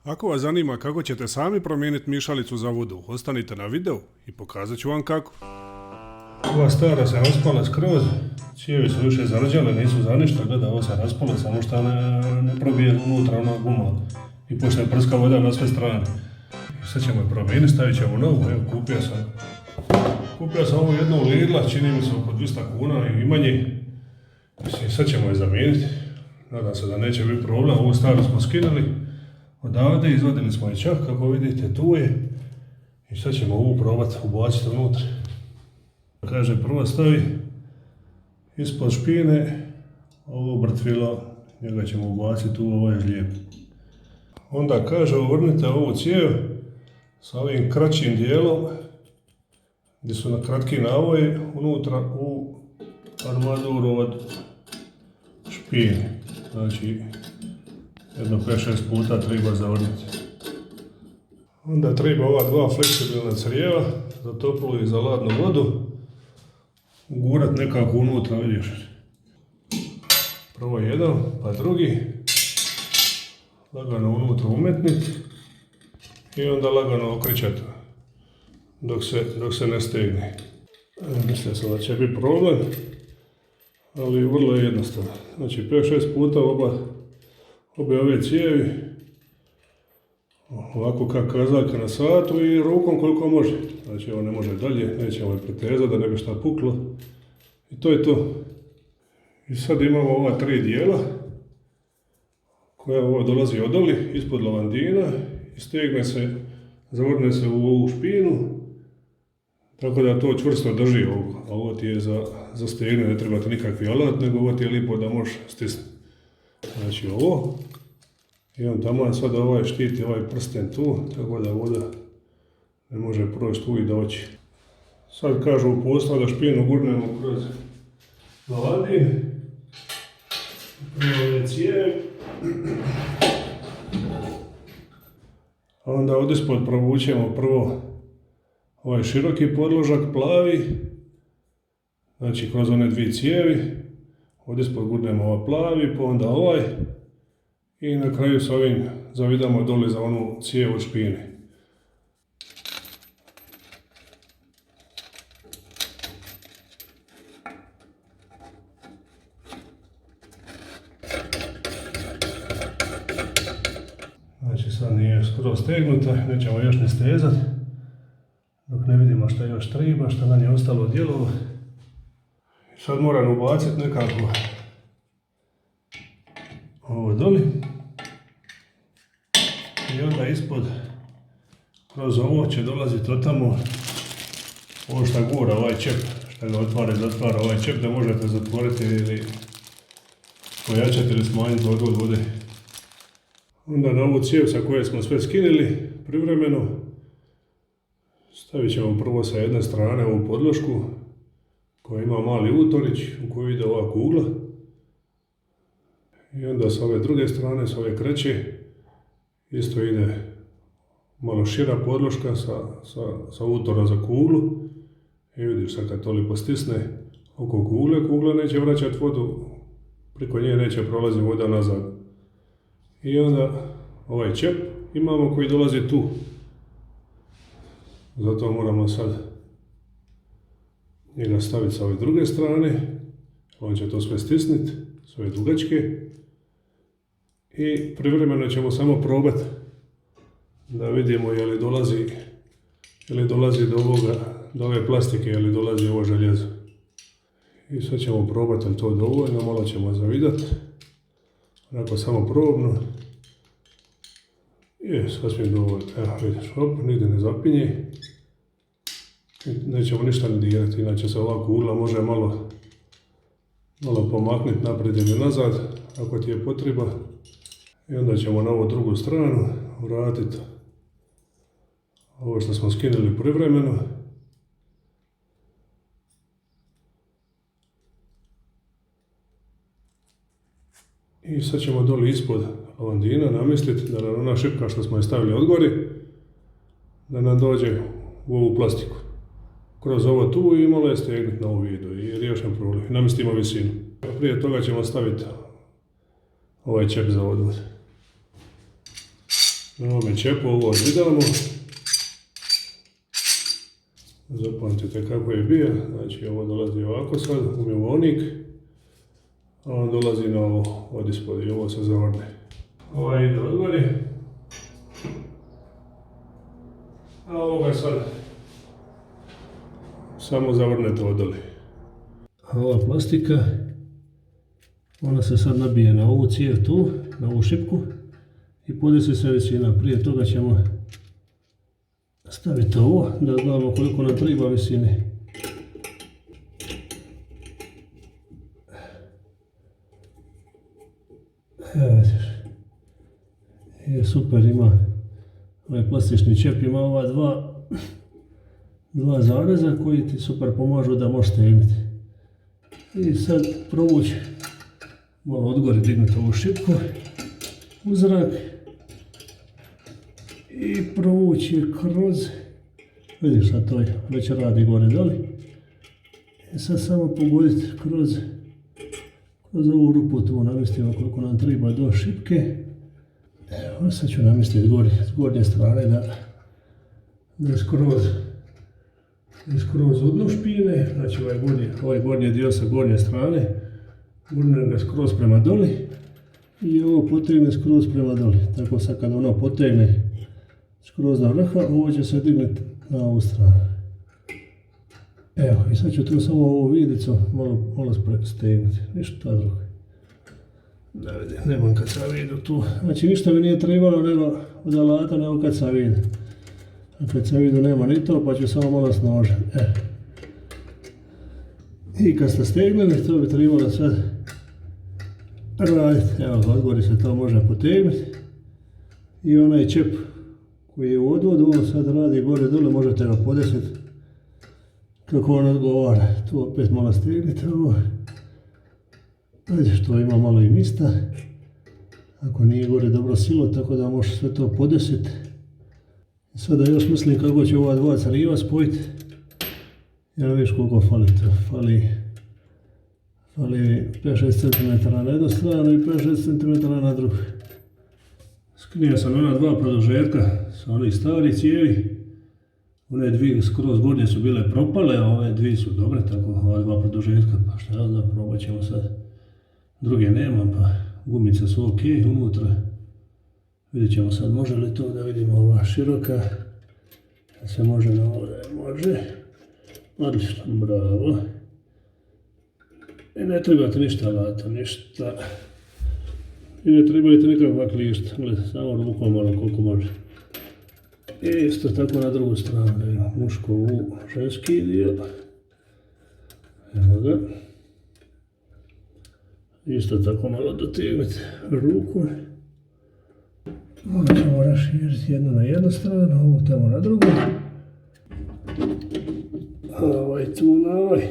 Ako vas zanima kako ćete sami promijeniti mišalicu za vodu, ostanite na videu i pokazat ću vam kako. Ova stara se raspala skroz, cijevi su više zarđale, nisu za ništa, gleda, ovo se raspala, samo što ne probije unutra ona guma i počne prska voda na sve strane. I sad ćemo je promijeniti, stavit ćemo novu, evo kupio sam ovu jednu Lidla, čini mi se oko 200 kuna i manje. Sad ćemo je zamijeniti, nadam se da neće biti problem, ovu staru smo skinuli odavde, izvadili smo je čak, kako vidite tu je. I sad ćemo ovu probati ubaciti unutra. Kaže, prvo stavi ispod špine ovo brtvilo, njega ćemo ubaciti u ovaj žlijeb. Onda kaže, uvrnite ovu cijev sa ovim kraćim dijelom, gdje su na kratki navoji, unutra u armaduru od špine. Znači, jedno 5-6 puta treba zavrniti. Onda treba ova dva fleksibilna crijeva za toplu i za ladnu vodu ugurat nekako unutra, vidiš. Prvo jedan, pa drugi. Lagano unutra umetniti i onda lagano okrećati dok se ne stegne. Mislio sam da će biti problem, ali vrlo je jednostavno. Znači 5-6 puta obje ove cijevi, ovako kao kazaljka na satu i rukom koliko može. Znači ovo ne može dalje, nećemo je pretezati da ne bi šta puklo. I to je to. I sad imamo ova tri dijela koja ovo dolazi odoli, ispod lavandina i stegne se, zavrne se u ovu špinu, tako da to čvrsto drži ovo. A ovo ti je za stegne, ne trebate nikakvi alat, nego ovo ti je lipo da možeš stisnuti. Znači ovo, i on tamo sad ovaj štiti ovaj prsten tu, tako da voda ne može proći tu i doći. Sad kažu u posla da špinu gurnemo kroz lavandin, prvo je cijev, a onda od ispod provučemo prvo ovaj široki podložak plavi, znači kroz one dvije cijevi, od ispod gurnemo ovaj plavi, pa onda ovaj i na kraju s ovim zavidamo dole za onu cijev od špine. Znači sad nije skoro stegnuta, nećemo još ne stezat, dok ne vidimo šta još treba, šta nam je ostalo od dijelova. Sad moram ubaciti nekako ovo doli i onda ispod kroz ovo će dolaziti od tamo ovo šta gura, ovaj čep, šta ga otvara i zatvara ovaj čep da možete zatvoriti ili pojačati ili smanjiti odvod vode. Onda na ovu cijev sa koje smo sve skinili privremeno stavit ćemo prvo sa jedne strane ovu podlošku koja ima mali utorić u koju ide ova kugla i onda sa ove druge strane, s ove kreće, isto ide malo šira podloška sa utora za kuglu i vidiš sad kad to lipo stisne oko kugle, kugla neće vraćati vodu, preko nje neće prolaziti voda nazad. I onda ovaj čep imamo koji dolazi tu, zato moramo sad njega staviti sa ove druge strane, on će to sve stisniti, s ove dugačke i privremeno ćemo samo probati da vidimo je li dolazi do ove plastike, je li dolazi ovo željezo. I sad ćemo probati je li to dovoljno, malo ćemo zavidati, onako samo probno. Je, sasvim dovoljno, evo vidiš, hop, nigdje ne zapinje. Nećemo ništa ne dirati, inače se ova kugla može malo pomaknuti naprijed ili nazad, ako ti je potreba. I onda ćemo na ovu drugu stranu vratiti ovo što smo skinuli privremeno. I sad ćemo doli ispod lavandina namjestiti da nam ona šipka što smo je stavili odgori, da nam dođe u ovu plastiku. Kroz ovo tu i malo je stegnuti na ovu vidu i riješen problem. Namjestimo visinu. Prije toga ćemo staviti ovaj čep za odvod. Na ovome čepu ovo odvidamo. Zapamtite kako je bio, znači ovo dolazi ovako sad, umjevonik, a on dolazi na ovo od ispod i ovo se zavrne. Ovaj ide odgori, a ovoga sad samo zavrnete odoli. A ova plastika, ona se sad nabije na ovu cijev tu, na ovu šipku i podesi se visina. Prije toga ćemo staviti ovo da znamo koliko nam treba visine. Evo vidiš. Je super, ima ovaj plastični čep, ima ova dva zareza koji ti super pomažu da možeš stegniti. I sad provući, malo odgori dignuti ovu šipku u zrak i provući je kroz, vidiš sad to već radi gore doli. I sad samo pogoditi kroz ovu rupu tu, namestimo koliko nam treba do šipke. Evo sad ću namestiti s gornje strane da skroz od dnu špine, znači ovaj gornji dio sa gornje strane, gurnem ga skroz prema doli i ovo potegne skroz prema doli. Tako sad kada ono potegne skroz na vrha, ovo će se dignuti na ovu stranu. Evo, i sad ću tu samo ovu vidicu malo stegnuti, ništa drugo. Da vidim, nemam kad sam vidio tu. Znači ništa mi nije trebalo nego od alata nego kad sam vidio. A kad sam vidio nema ni to, pa ću samo malo s nožem. I kad ste stegnuli, to bi trebalo sad raditi. Evo, odgori se to može potegnuti. I onaj čep koji je u odvodu, ovo sad radi gore dole, možete ga podesiti kako on odgovara. Tu opet malo stegnite ovo. Znači što ima malo i mista. Ako nije gore dobro silo, tako da možeš sve to podesiti. Sada još mislim kako ću ova dva cariva spojiti. Jer vidiš koliko fali to. Fali 5-6 cm na jednu stranu i 5-6 cm na drugu. Skinio sam ona dva produžetka sa onih starih cijevi. One dvije skroz gornje su bile propale, a ove dvije su dobre, tako ova dva produžetka. Pa šta ja znam, probat ćemo sad. Druge nemam, pa gumice su ok unutra. Vidjet ćemo sad može li to da vidimo ova široka. Da se može na ovdje, može. Odlično, bravo. I ne trebate ništa alata, ništa. I ne trebate nikakva klišta, gledaj, samo rukom malo koliko može. I isto tako na drugu stranu, muško u ženski dio. Evo ga. Isto tako malo dotegnuti ruku. Ovo ćemo raširiti jednu na jednu stranu, ovu tamo na drugu. Ovaj tu na ovaj.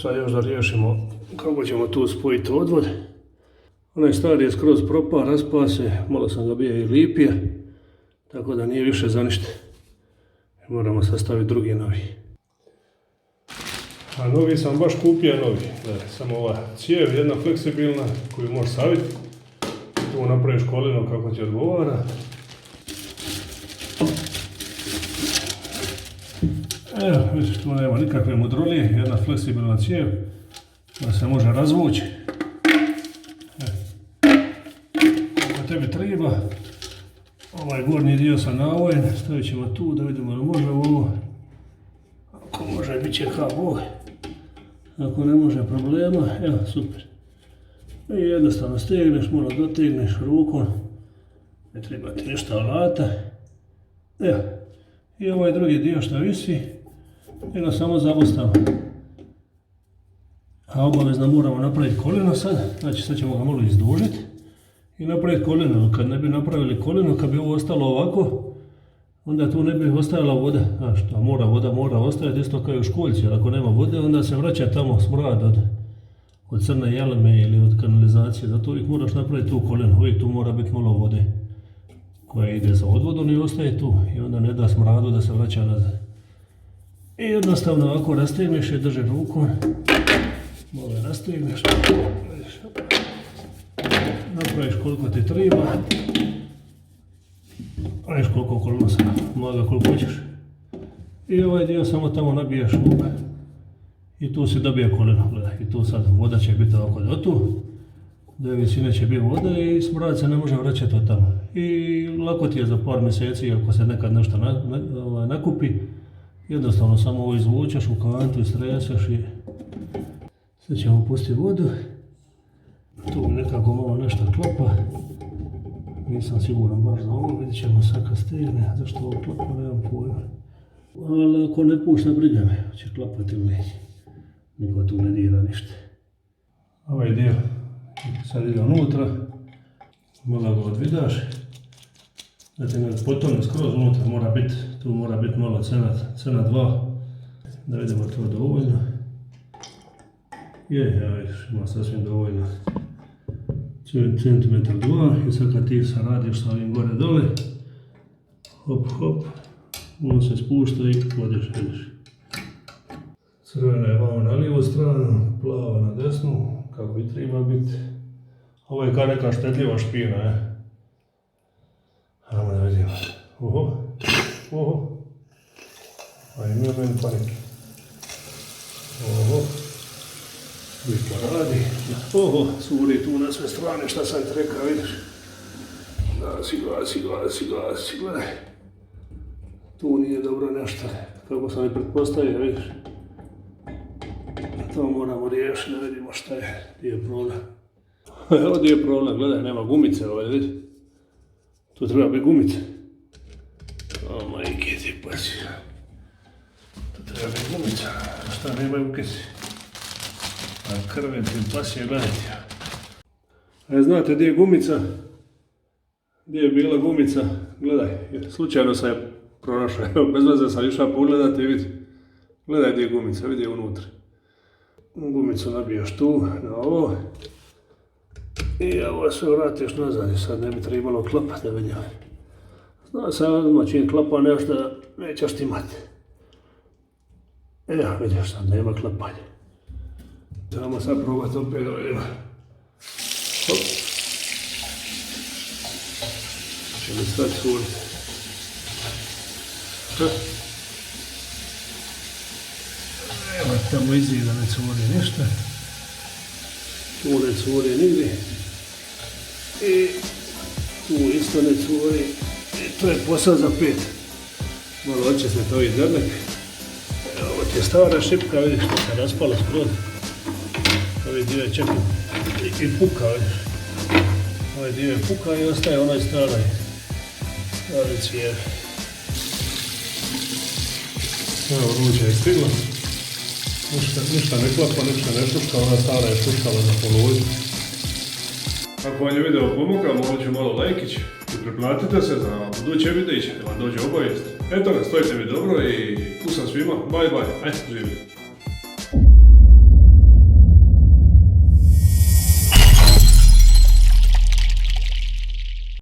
Sad još da riješimo kako ćemo tu spojiti odvod. Onaj stari je skroz propao, raspao se, malo sam ga bio i lipio, tako da nije više za ništa. Moramo sastaviti drugi novi. A novi sam baš kupio novi. Samo ova cijev, jedna fleksibilna koju možeš saviti. Tu napraviš koleno kako ti odgovara. Evo, vidiš, tu nema nikakve mudrolije, jedna fleksibilna cijev koja se može razvući. Ako tebi treba, ovaj gornji dio sam navojen, stavit ćemo tu da vidimo da može ovo. Ako može, bit će kao ovo. Ako ne može, problema, evo, super. I jednostavno stegneš, malo dotegneš rukom, ne treba ti ništa alata. Evo, i ovaj drugi dio što visi, jedno samo zabostavamo. A obavezno moramo napraviti koljeno sad, znači sad ćemo ga malo izdužiti i napraviti koljeno. Kad ne bi napravili koljeno, kad bi ovo ostalo ovako, onda tu ne bi ostajala voda. Znaš, voda mora ostajati isto kao i u školjci, jer ako nema vode, onda se vraća tamo smrad od crne jelme ili od kanalizacije. Zato uvijek moraš napraviti tu koljeno, uvijek tu mora biti malo vode koja ide za odvodom i ostaje tu i onda ne da smradu da se vraća nazad. I jednostavno ovako rastegneš i drži rukom, malo je rastegneš, napraviš koliko ti treba Viš koliko kolona sam, maga koliko hoćeš. I ovaj dio samo tamo nabiješ luk. I tu si dobije koleno, gledaj. I tu sad voda će biti ovako do tu. Do visine će biti voda i smrad se ne može vraćati od tamo. I lako ti je za par mjeseci ako se nekad nešto nakupi. Jednostavno samo ovo izvučeš u kantu i streseš i sad ćemo pustiti vodu. Tu nekako malo nešto klapa. Nisam siguran baš za ovo, vidjet ćemo sad kad stigne, zašto ovo klapa, nemam pojma. Ali ako ne pušta, briga me, će klapati ili neće. Niko tu ne dira ništa. Ovaj dio sad ide unutra, malo ga odvidaš. Znači ne potone skroz unutra, tu mora biti malo cena 2, da vidimo to dovoljno. Ja vidiš, ima sasvim dovoljno. Centimetar 2 i sad kad ti se radiš sa ovim gore dole, hop, on se spušta i podiš, vidiš. Crvena je vamo na lijevu stranu, plava na desnu, kako i treba biti. Ovo je kao neka štetljiva špina, Ajmo da vidimo. Oho. Ajme meni panike. Lijepo radi. Curi tu na sve strane, šta sam ti rekao, vidiš? Gasi, gledaj. Tu nije dobro nešto, kako sam i pretpostavio, vidiš? To moramo riješiti, da vidimo šta je, gdje je problem. Evo gdje je problem, gledaj, nema gumice ovaj, vidiš? Tu treba biti gumice. O, majke ti pasi. Tu treba biti gumica, šta nemaju kesi. A krve ti pasi, gledajte. A znate gdje je gumica? Gdje je bila gumica? Gledaj, slučajno sam je pronašao. Evo, bez veze sam išao pogledati i vidi. Gledaj gdje je gumica, vidi je unutra. Gumicu nabijaš tu, na ovo. I ovo sve vratiš nazad i sad ne bi trebalo klapati, da vidim. Zna se odmah čim klapa nešto, nećeš ti imati. Evo, vidiš sad, nema klapanja. Trebamo sad probati opet da vidimo. Hop. Će mi sad curiti. Evo tamo izgleda ne curi ništa. Tu ne curi nigdje. I tu isto ne curi. I to je posao za 5. Malo očistiti ovi drnek. Ovo ti je stara šipka, vidiš što se raspala skroz. Ovi dio je čak i puka, vidiš. Ovaj dio je puka i ostaje onaj stari cijev. Evo, ruđa je stigla. Ništa ne klapa, ništa ne šuška, ona stara je šuškala za polovicu. Ako vam je video pomogao, molit ću malo lajkić i preplatite se za buduće videiće da vam dođe obavijest. Eto, stojite mi dobro i pusam svima, bye, živim.